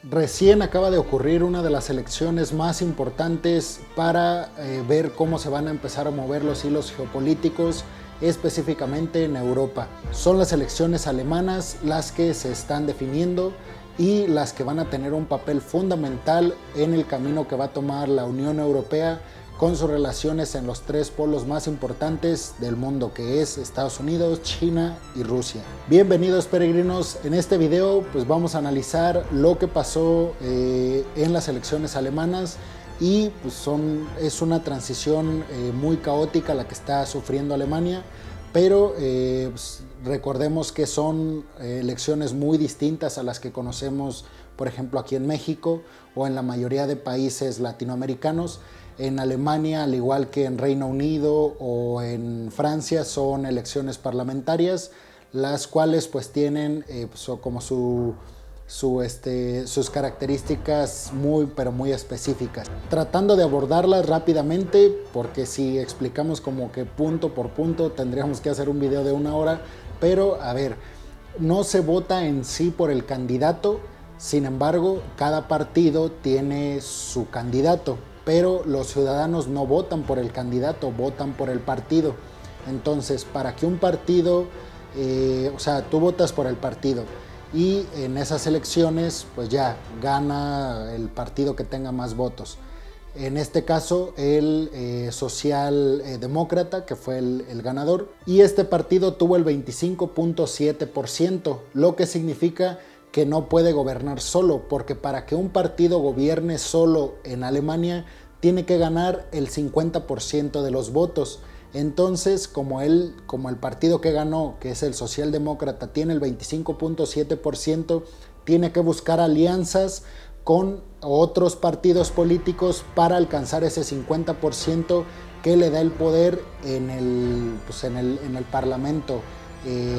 Recién acaba de ocurrir una de las elecciones más importantes para ver cómo se van a empezar a mover los hilos geopolíticos, específicamente en Europa. Son las elecciones alemanas las que se están definiendo y las que van a tener un papel fundamental en el camino que va a tomar la Unión Europea con sus relaciones en los tres polos más importantes del mundo, que es Estados Unidos, China y Rusia. Bienvenidos peregrinos, en este video pues vamos a analizar lo que pasó en las elecciones alemanas y pues es una transición muy caótica la que está sufriendo Alemania, pero pues recordemos que son elecciones muy distintas a las que conocemos, por ejemplo, aquí en México o en la mayoría de países latinoamericanos. En Alemania, al igual que en Reino Unido o en Francia, son elecciones parlamentarias, las cuales pues tienen como sus características pero muy específicas. Tratando de abordarlas rápidamente, porque si explicamos como que punto por punto tendríamos que hacer un video de 1 hora, pero a ver, no se vota en sí por el candidato, sin embargo, cada partido tiene su candidato, pero los ciudadanos no votan por el candidato, votan por el partido. Entonces, para que un partido, tú votas por el partido y en esas elecciones, pues ya gana el partido que tenga más votos. En este caso, el socialdemócrata, que fue el ganador, y este partido tuvo el 25.7%, lo que significa que no puede gobernar solo, porque para que un partido gobierne solo en Alemania tiene que ganar el 50% de los votos. Entonces, como el partido que ganó, que es el socialdemócrata, tiene el 25.7%, tiene que buscar alianzas con otros partidos políticos para alcanzar ese 50% que le da el poder en el Parlamento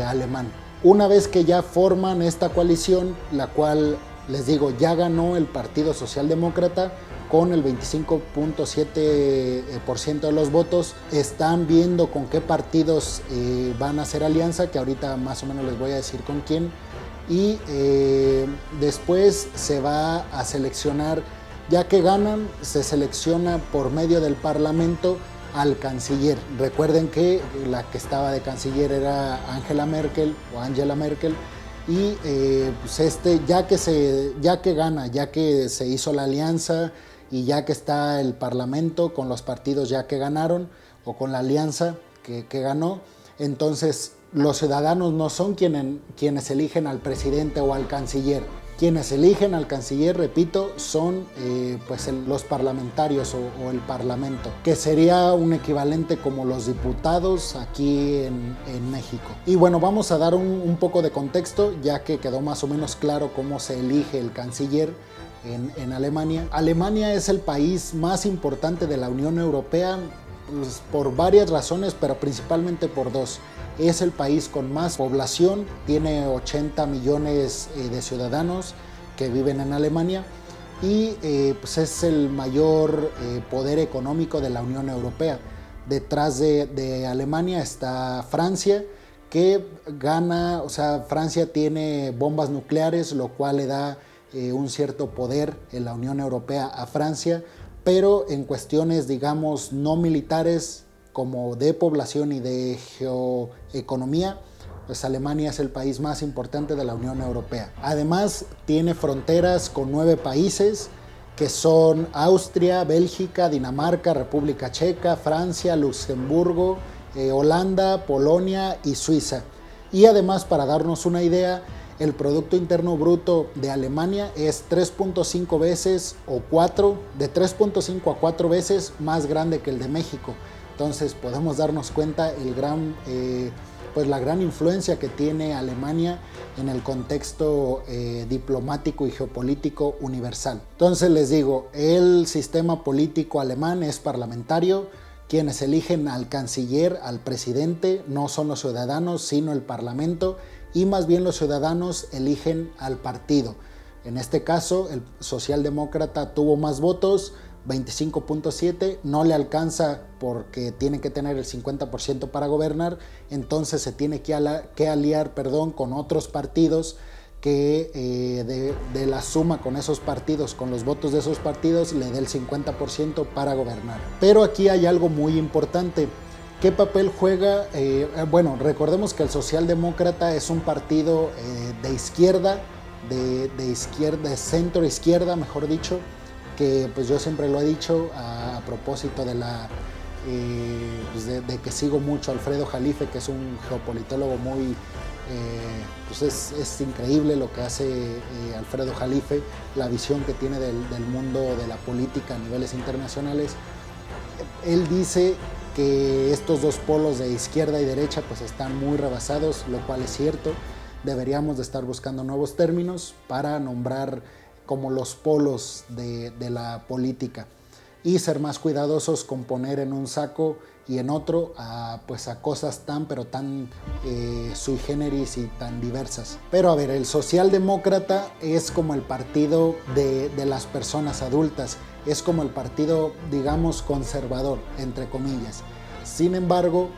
alemán. Una vez que ya forman esta coalición, la cual, les digo, ya ganó el Partido Socialdemócrata con el 25.7% de los votos, están viendo con qué partidos van a hacer alianza, que ahorita más o menos les voy a decir con quién, y después se va a seleccionar, ya que ganan, se selecciona por medio del Parlamento al canciller. Recuerden que la que estaba de canciller era Angela Merkel y ya que se hizo la alianza y ya que está el Parlamento con los partidos ya que ganaron o con la alianza que ganó, entonces los ciudadanos no son quienes eligen al presidente o al canciller. Quienes eligen al canciller, repito, son los parlamentarios o el parlamento, que sería un equivalente como los diputados aquí en México. Y bueno, vamos a dar un poco de contexto, ya que quedó más o menos claro cómo se elige el canciller en Alemania. Alemania es el país más importante de la Unión Europea, pues, por varias razones, pero principalmente por dos. Es el país con más población, tiene 80 millones de ciudadanos que viven en Alemania y pues es el mayor poder económico de la Unión Europea. Detrás de Alemania está Francia, que gana, Francia tiene bombas nucleares, lo cual le da un cierto poder en la Unión Europea a Francia, pero en cuestiones, digamos, no militares, como de población y de geoeconomía, pues Alemania es el país más importante de la Unión Europea. Además, tiene fronteras con 9 países, que son Austria, Bélgica, Dinamarca, República Checa, Francia, Luxemburgo, Holanda, Polonia y Suiza. Y además, para darnos una idea, el Producto Interno Bruto de Alemania es 3.5 veces de 3.5 a 4 veces más grande que el de México. Entonces podemos darnos cuenta la gran influencia que tiene Alemania en el contexto diplomático y geopolítico universal. Entonces les digo, el sistema político alemán es parlamentario. Quienes eligen al canciller, al presidente, no son los ciudadanos, sino el parlamento, y más bien los ciudadanos eligen al partido. En este caso, el socialdemócrata tuvo más votos, 25.7, no le alcanza porque tiene que tener el 50% para gobernar, entonces se tiene que aliar con otros partidos que de la suma con esos partidos, con los votos de esos partidos, le dé el 50% para gobernar. Pero aquí hay algo muy importante. ¿Qué papel juega? Bueno, recordemos que el Socialdemócrata es un partido de izquierda, de centro izquierda, mejor dicho, que pues yo siempre lo he dicho a propósito de pues de que sigo mucho a Alfredo Jalife, que es un geopolitólogo muy, pues es increíble lo que hace Alfredo Jalife, la visión que tiene del mundo de la política a niveles internacionales. Él dice que estos dos polos de izquierda y derecha pues están muy rebasados, lo cual es cierto. Deberíamos de estar buscando nuevos términos para nombrar como los polos de la política y ser más cuidadosos con poner en un saco y en otro pues a cosas tan sui generis y tan diversas. Pero a ver, el socialdemócrata es como el partido de las personas adultas, es como el partido, digamos, conservador, entre comillas. Sin embargo,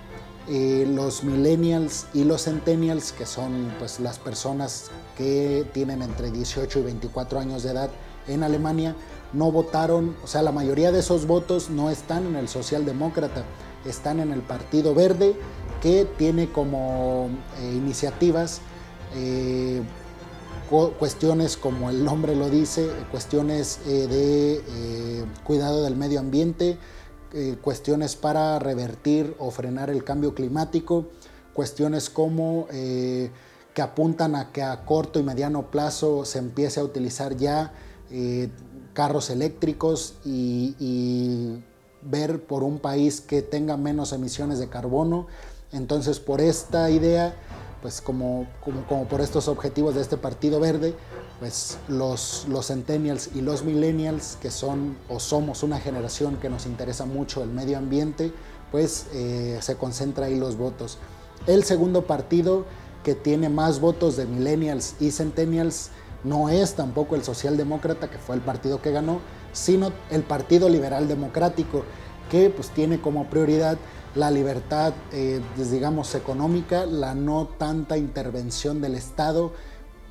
los millennials y los centennials, que son pues las personas que tienen entre 18 y 24 años de edad en Alemania, no votaron, o sea, la mayoría de esos votos no están en el socialdemócrata, están en el Partido Verde, que tiene como iniciativas cuestiones, como el nombre lo dice, cuestiones de cuidado del medio ambiente, cuestiones para revertir o frenar el cambio climático, cuestiones como que apuntan a que a corto y mediano plazo se empiece a utilizar ya carros eléctricos y ver por un país que tenga menos emisiones de carbono. Entonces, por esta idea, pues como por estos objetivos de este Partido Verde, pues los centennials y los millennials, que son o somos una generación que nos interesa mucho el medio ambiente, pues se concentra ahí los votos. El segundo partido que tiene más votos de millennials y centennials no es tampoco el socialdemócrata, que fue el partido que ganó, sino el Partido Liberal Democrático, que pues tiene como prioridad la libertad, pues, digamos, económica, la no tanta intervención del Estado,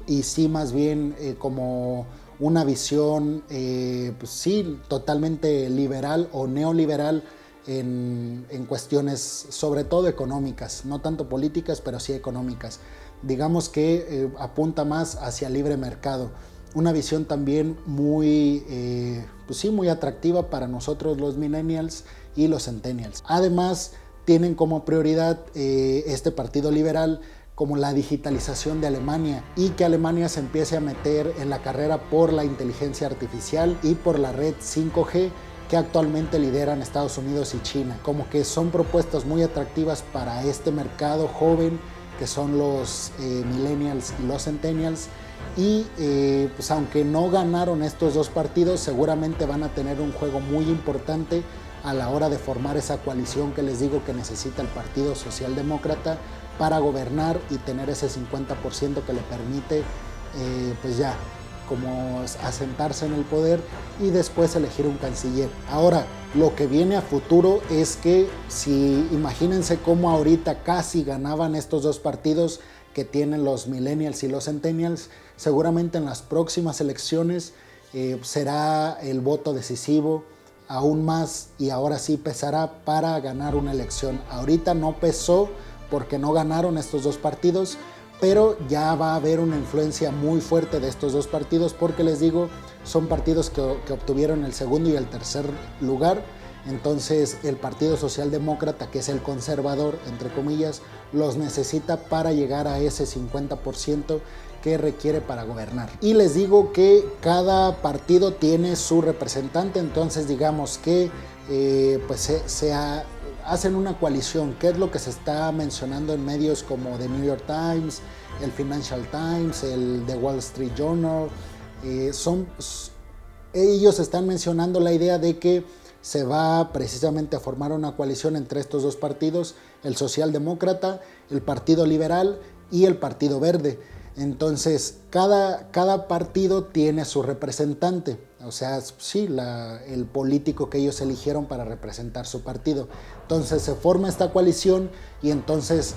y sí más bien como una visión, pues sí, totalmente liberal o neoliberal en cuestiones sobre todo económicas, no tanto políticas, pero sí económicas. Digamos que apunta más hacia libre mercado. Una visión también muy, pues sí, muy atractiva para nosotros los millennials y los centennials. Además, tienen como prioridad este partido liberal como la digitalización de Alemania, y que Alemania se empiece a meter en la carrera por la inteligencia artificial y por la red 5G que actualmente lideran Estados Unidos y China. Como que son propuestas muy atractivas para este mercado joven que son los millennials y los centennials. Y pues aunque no ganaron estos dos partidos, seguramente van a tener un juego muy importante a la hora de formar esa coalición que les digo que necesita el Partido Socialdemócrata para gobernar y tener ese 50% que le permite pues ya como asentarse en el poder y después elegir un canciller. Ahora, lo que viene a futuro es que si imagínense cómo ahorita casi ganaban estos dos partidos que tienen los millennials y los centennials, seguramente en las próximas elecciones será el voto decisivo aún más, y ahora sí pesará para ganar una elección. Ahorita no pesó porque no ganaron estos dos partidos, pero ya va a haber una influencia muy fuerte de estos dos partidos, porque les digo, son partidos que obtuvieron el segundo y el tercer lugar. Entonces el Partido Socialdemócrata, que es el conservador, entre comillas, los necesita para llegar a ese 50% que requiere para gobernar. Y les digo que cada partido tiene su representante, entonces digamos que pues hacen una coalición, que es lo que se está mencionando en medios como The New York Times, el Financial Times, el The Wall Street Journal. Ellos están mencionando la idea de que se va precisamente a formar una coalición entre estos dos partidos, el Socialdemócrata, el Partido Liberal y el Partido Verde. Entonces, cada partido tiene su representante, o sea, sí, el político que ellos eligieron para representar su partido. Entonces se forma esta coalición y entonces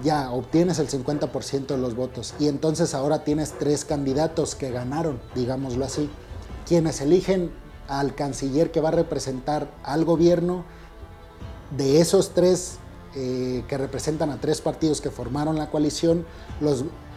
ya obtienes el 50% de los votos y entonces ahora tienes 3 candidatos que ganaron, digámoslo así, quienes eligen al canciller que va a representar al gobierno. De esos 3 que representan a 3 partidos que formaron la coalición,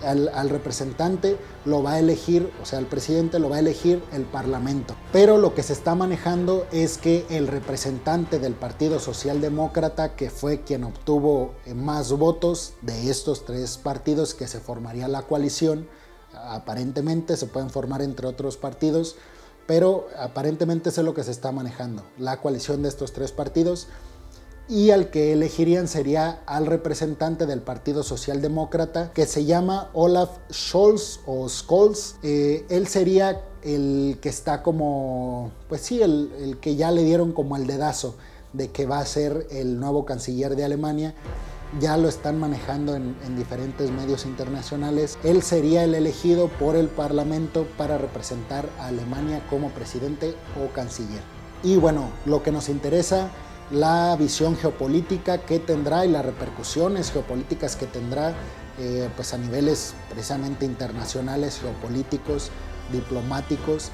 al representante lo va a elegir, o sea, el presidente lo va a elegir el Parlamento. Pero lo que se está manejando es que el representante del Partido Socialdemócrata, que fue quien obtuvo más votos de estos 3 partidos que se formaría la coalición, aparentemente se pueden formar entre otros partidos, pero aparentemente eso es lo que se está manejando, la coalición de estos 3 partidos. Y al que elegirían sería al representante del Partido Socialdemócrata, que se llama Olaf Scholz o Scholz. Él sería el que está como, pues sí, el que ya le dieron como el dedazo de que va a ser el nuevo canciller de Alemania. Ya lo están manejando en diferentes medios internacionales. Él sería el elegido por el Parlamento para representar a Alemania como presidente o canciller. Y bueno, lo que nos interesa, la visión geopolítica que tendrá y las repercusiones geopolíticas que tendrá pues a niveles precisamente internacionales, geopolíticos, diplomáticos,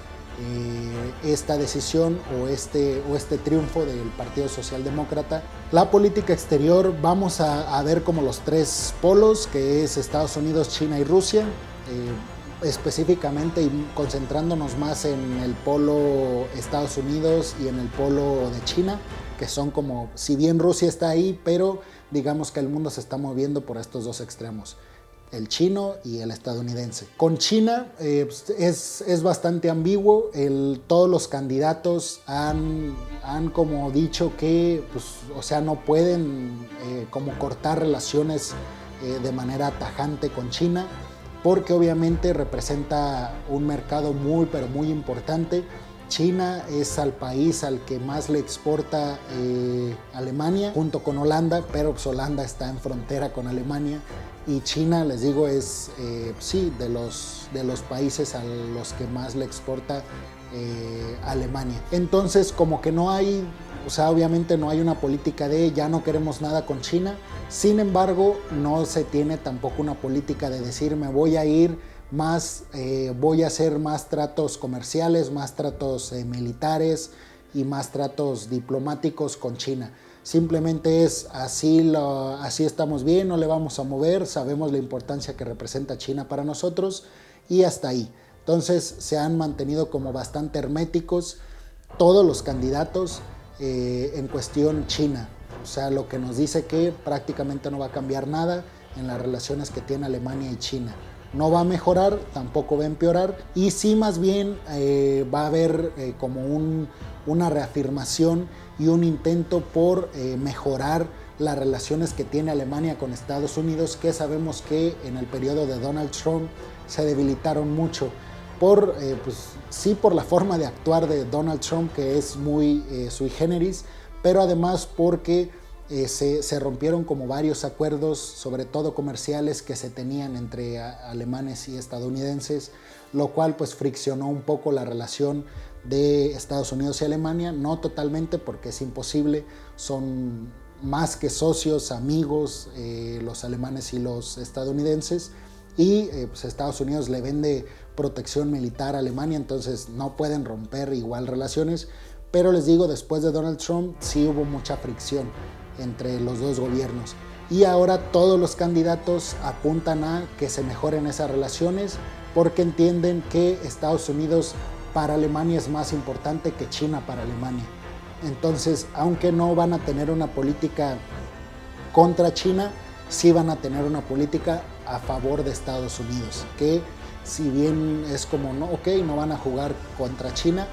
esta decisión o este triunfo del Partido Socialdemócrata. La política exterior, vamos a ver como los 3 polos, que es Estados Unidos, China y Rusia, específicamente y concentrándonos más en el polo Estados Unidos y en el polo de China, que son como, si bien Rusia está ahí, pero digamos que el mundo se está moviendo por estos 2 extremos, el chino y el estadounidense. Con China es bastante ambiguo. Todos los candidatos han como dicho que, pues, o sea, no pueden como cortar relaciones de manera tajante con China, porque obviamente representa un mercado muy, pero muy importante. China es al país al que más le exporta Alemania, junto con Holanda, pero pues Holanda está en frontera con Alemania. Y China, les digo, es sí, de los países a los que más le exporta Alemania. Entonces, como que no hay, o sea, obviamente no hay una política de ya no queremos nada con China. Sin embargo, no se tiene tampoco una política de decir me voy a ir más, voy a hacer más tratos comerciales, más tratos militares y más tratos diplomáticos con China. Simplemente es así estamos bien, no le vamos a mover, sabemos la importancia que representa China para nosotros y hasta ahí. Entonces se han mantenido como bastante herméticos todos los candidatos en cuestión China. O sea, lo que nos dice que prácticamente no va a cambiar nada en las relaciones que tiene Alemania y China. No va a mejorar, tampoco va a empeorar, y sí más bien va a haber como una reafirmación y un intento por mejorar las relaciones que tiene Alemania con Estados Unidos, que sabemos que en el periodo de Donald Trump se debilitaron mucho por, pues, sí, por la forma de actuar de Donald Trump, que es muy sui generis, pero además porque se rompieron como varios acuerdos, sobre todo comerciales, que se tenían entre alemanes y estadounidenses, lo cual pues friccionó un poco la relación de Estados Unidos y Alemania, no totalmente porque es imposible, son más que socios, amigos, los alemanes y los estadounidenses, y pues Estados Unidos le vende protección militar a Alemania, entonces no pueden romper igual relaciones, pero les digo, después de Donald Trump sí hubo mucha fricción entre los 2 gobiernos, y ahora todos los candidatos apuntan a que se mejoren esas relaciones porque entienden que Estados Unidos para Alemania es más importante que China para Alemania. Entonces, aunque no van a tener una política contra China, sí van a tener una política a favor de Estados Unidos, que si bien es como, no, ok, no van a jugar contra China,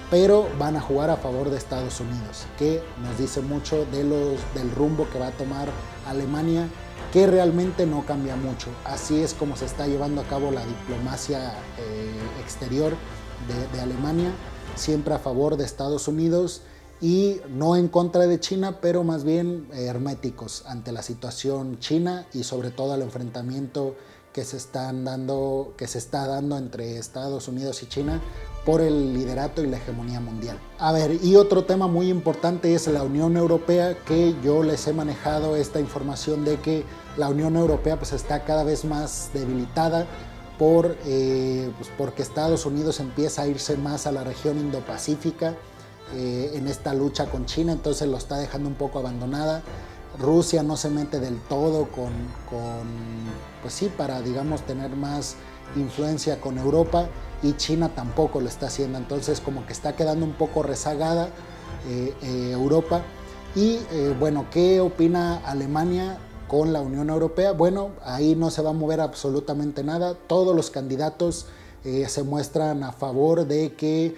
pero van a jugar a favor de Estados Unidos, que nos dice mucho del rumbo que va a tomar Alemania, que realmente no cambia mucho. Así es como se está llevando a cabo la diplomacia exterior de Alemania, siempre a favor de Estados Unidos y no en contra de China, pero más bien herméticos ante la situación china y sobre todo al enfrentamiento que se está dando entre Estados Unidos y China por el liderato y la hegemonía mundial. A ver, y otro tema muy importante es la Unión Europea, que yo les he manejado esta información de que la Unión Europea pues está cada vez más debilitada porque Estados Unidos empieza a irse más a la región Indo-Pacífica en esta lucha con China, entonces lo está dejando un poco abandonada. Rusia no se mete del todo pues sí, para digamos tener más influencia con Europa, y China tampoco lo está haciendo, entonces como que está quedando un poco rezagada Europa. Y bueno, ¿qué opina Alemania con la Unión Europea? Bueno, ahí no se va a mover absolutamente nada. Todos los candidatos se muestran a favor de que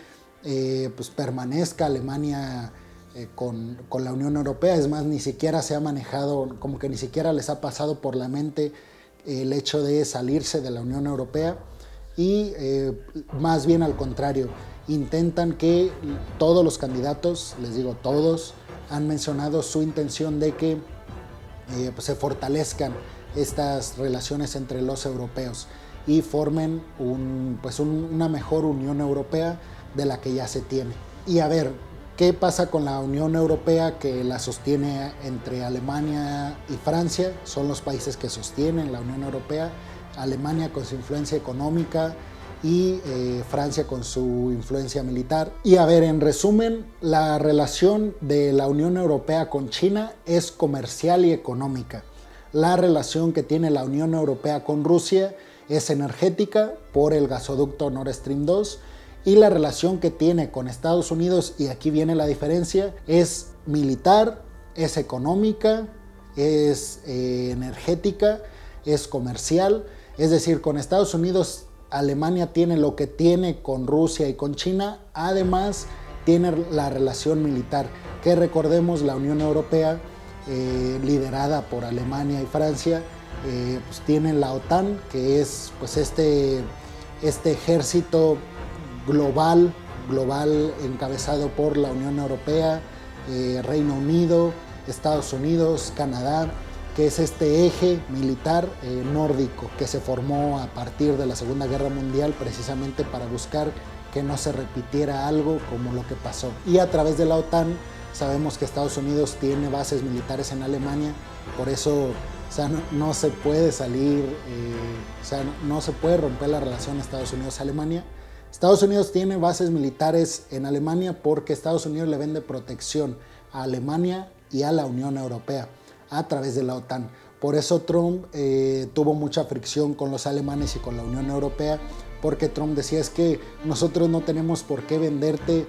pues permanezca Alemania con la Unión Europea. Es más, ni siquiera se ha manejado, como que ni siquiera les ha pasado por la mente el hecho de salirse de la Unión Europea, y más bien al contrario, intentan que todos los candidatos, les digo todos, han mencionado su intención de que pues se fortalezcan estas relaciones entre los europeos y formen una mejor Unión Europea de la que ya se tiene. Y a ver, ¿qué pasa con la Unión Europea que la sostiene entre Alemania y Francia? Son los países que sostienen la Unión Europea. Alemania con su influencia económica y Francia con su influencia militar. Y a ver, en resumen, la relación de la Unión Europea con China es comercial y económica. La relación que tiene la Unión Europea con Rusia es energética por el gasoducto Nord Stream 2, y la relación que tiene con Estados Unidos, y aquí viene la diferencia, es militar, es económica, es energética, es comercial. Es decir, con Estados Unidos, Alemania tiene lo que tiene con Rusia y con China, además tiene la relación militar, que recordemos, la Unión Europea, liderada por Alemania y Francia, pues tienen la OTAN, que es pues este ejército global encabezado por la Unión Europea, Reino Unido, Estados Unidos, Canadá, que es este eje militar nórdico que se formó a partir de la Segunda Guerra Mundial, precisamente para buscar que no se repitiera algo como lo que pasó. Y a través de la OTAN sabemos que Estados Unidos tiene bases militares en Alemania, por eso no se puede salir, no se puede romper la relación Estados Unidos-Alemania. Estados Unidos tiene bases militares en Alemania porque Estados Unidos le vende protección a Alemania y a la Unión Europea a través de la OTAN. Por eso Trump tuvo mucha fricción con los alemanes y con la Unión Europea, porque Trump decía, es que nosotros no tenemos por qué venderte,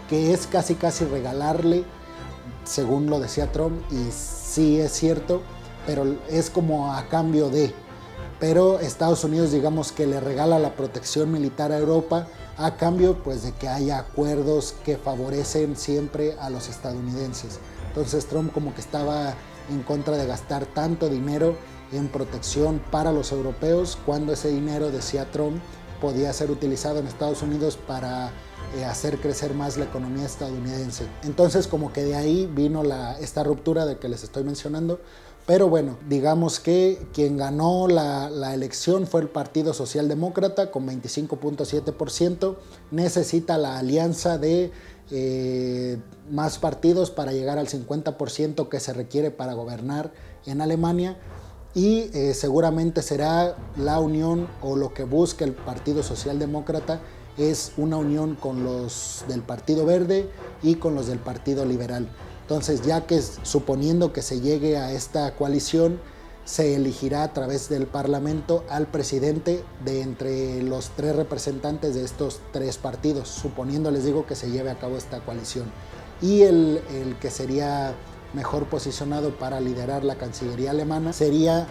que es casi regalarle, según lo decía Trump, y sí es cierto, pero es como a cambio de. Pero Estados Unidos, digamos que le regala la protección militar a Europa a cambio pues de que haya acuerdos que favorecen siempre a los estadounidenses. Entonces Trump como que estaba en contra de gastar tanto dinero en protección para los europeos, cuando ese dinero, decía Trump, podía ser utilizado en Estados Unidos para hacer crecer más la economía estadounidense. Entonces como que de ahí vino esta ruptura de que les estoy mencionando. Pero bueno, digamos que quien ganó la elección fue el Partido Socialdemócrata con 25.7%. Necesita la alianza de más partidos para llegar al 50% que se requiere para gobernar en Alemania, y seguramente será la unión, o lo que busca el Partido Socialdemócrata es una unión con los del Partido Verde y con los del Partido Liberal. Entonces, ya que suponiendo que se llegue a esta coalición, se elegirá a través del Parlamento al presidente de entre los tres representantes de estos tres partidos, suponiendo, les digo, que se lleve a cabo esta coalición. Y el que sería mejor posicionado para liderar la Cancillería alemana sería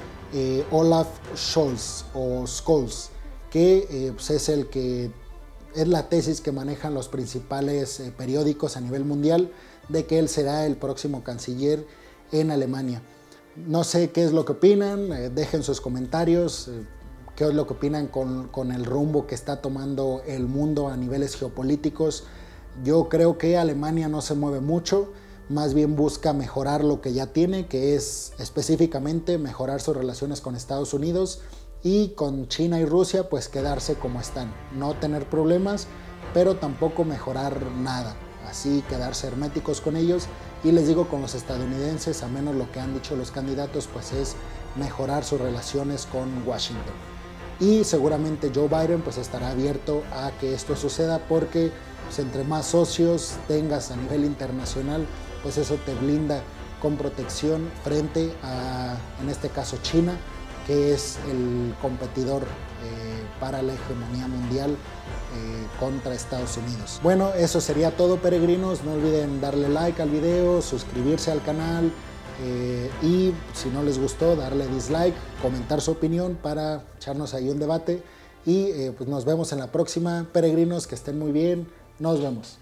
Olaf Scholz, o Scholz, que pues es la tesis que manejan los principales periódicos a nivel mundial, de que él será el próximo canciller en Alemania. No sé qué es lo que opinan, dejen sus comentarios, qué es lo que opinan con el rumbo que está tomando el mundo a niveles geopolíticos. Yo creo que Alemania no se mueve mucho, más bien busca mejorar lo que ya tiene, que es específicamente mejorar sus relaciones con Estados Unidos y con China y Rusia pues quedarse como están, no tener problemas, pero tampoco mejorar nada, así quedarse herméticos con ellos. Y les digo, con los estadounidenses, a menos lo que han dicho los candidatos, pues es mejorar sus relaciones con Washington. Y seguramente Joe Biden pues estará abierto a que esto suceda, porque pues, entre más socios tengas a nivel internacional, pues eso te blinda con protección frente a, en este caso, China, que es el competidor para la hegemonía mundial contra Estados Unidos. Bueno, eso sería todo, peregrinos. No olviden darle like al video, suscribirse al canal y si no les gustó, darle dislike, comentar su opinión para echarnos ahí un debate. Y pues nos vemos en la próxima, peregrinos, que estén muy bien. Nos vemos.